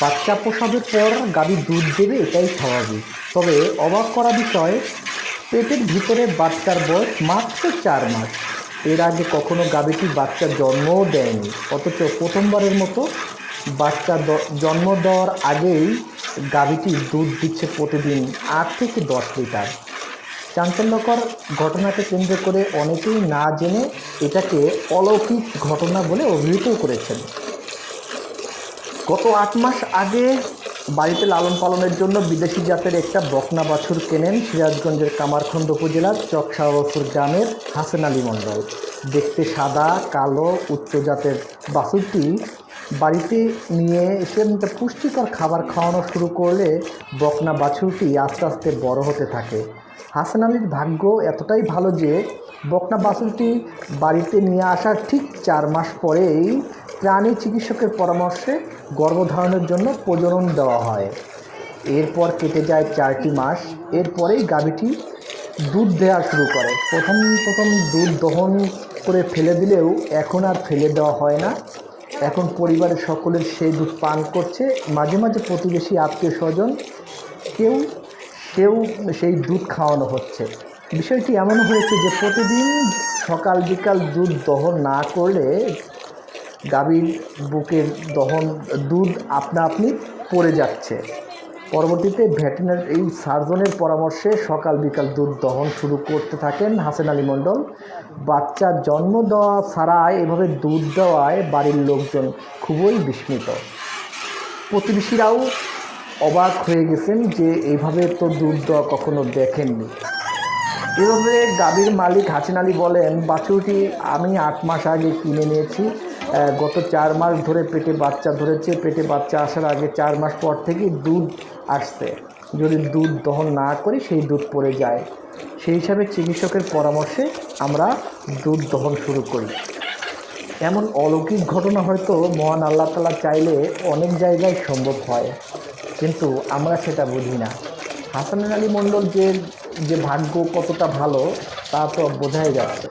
বাচ্চা প্রসবের পর গাভী দুধ দেবে, এটাই স্বাভাবিক। তবে অবাক করা বিষয়, পেটের ভিতরে বাচ্চার বয়স মাত্র 4 মাস। এর আগে কখনো গাভীটি বাচ্চা জন্মও দেয়নি, অথচ প্রথমবারের মতো বাচ্চা জন্ম দেওয়ার আগেই গাভীটি দুধ দিচ্ছে প্রতিদিন 8 থেকে 10 লিটার। চাঞ্চল্যকর ঘটনাকে কেন্দ্র করে অনেকেই না জেনে এটাকে অলৌকিক ঘটনা বলে অভিহিত করেছেন। গত 8 মাস আগে বাড়িতে লালন পালনের জন্য বিদেশি জাতের একটা বকনা বাছুর কেনেন সিরাজগঞ্জের কামারখন্দ উপজেলার চকশাহপুর গ্রামের হাসেন আলী মণ্ডল। দেখতে সাদা কালো উচ্চ জাতের বাছুরটি বাড়িতে নিয়ে এসে পুষ্টিকর খাবার খাওয়ানো শুরু করলে বকনা বাছুরটি আস্তে আস্তে বড় হতে থাকে। হাসেন আলীর ভাগ্য এতটাই ভালো যে বকনা বাছুরটি বাড়িতে নিয়ে আসার ঠিক 4 মাস পরেই প্রাণী চিকিৎসকের পরামর্শে গর্ভধারণের জন্য প্রজনন দেওয়া হয়। এরপর কেটে যায় 4টি মাস। এরপরেই গাভীটি দুধ দেওয়া শুরু করে। প্রথম দুধ দহন করে ফেলে দিলেও এখন আর ফেলে দেওয়া হয় না। এখন পরিবারের সকলের সেই দুধ পান করছে। মাঝে মাঝে প্রতিবেশী আত্মীয় স্বজন সেও সেই দুধ খাওয়ানো হচ্ছে। বিষয়টি এমন হয়েছে যে প্রতিদিন সকাল বিকাল দুধ দহন না করলে গাভীর বুকের দুধ আপনা আপনি পড়ে যাচ্ছে। পরবর্তীতে ভেটেরিনারি সার্জনের পরামর্শে সকাল বিকাল দুধ দহন শুরু করতে থাকেন হাসেন আলী মণ্ডল। বাচ্চা জন্ম দেওয়া ছাড়াই এভাবে দুধ দেওয়ায় বাড়ির লোকজন খুবই বিস্মিত। প্রতিবেশীরাও অবাক হয়ে গেছেন যে এইভাবে তো দুধ দেওয়া কখনো দেখেননি। এভাবে গাভীর মালিক হাসেন আলী বলেন, বাছুরটি আমি 8 মাস আগে কিনে নিয়েছি। গত 4 মাস ধরে পেটে বাচ্চা ধরেছে। পেটে বাচ্চা আসার আগে 4 মাস পর থেকেই দুধ আসছে। যদি দুধ দহন না করি সেই দুধ পড়ে যায়। সেই হিসাবে চিকিৎসকের পরামর্শে আমরা দুধ দহন শুরু করি। এমন অলৌকিক ঘটনা হয়তো মহান আল্লাহ তাআলা চাইলে অনেক জায়গায় সম্ভব হয়, কিন্তু আমরা সেটা বুঝি না। হাসেন আলী মণ্ডল যে ভাগ্য কতটা ভালো তা তো বোঝাই যাচ্ছে।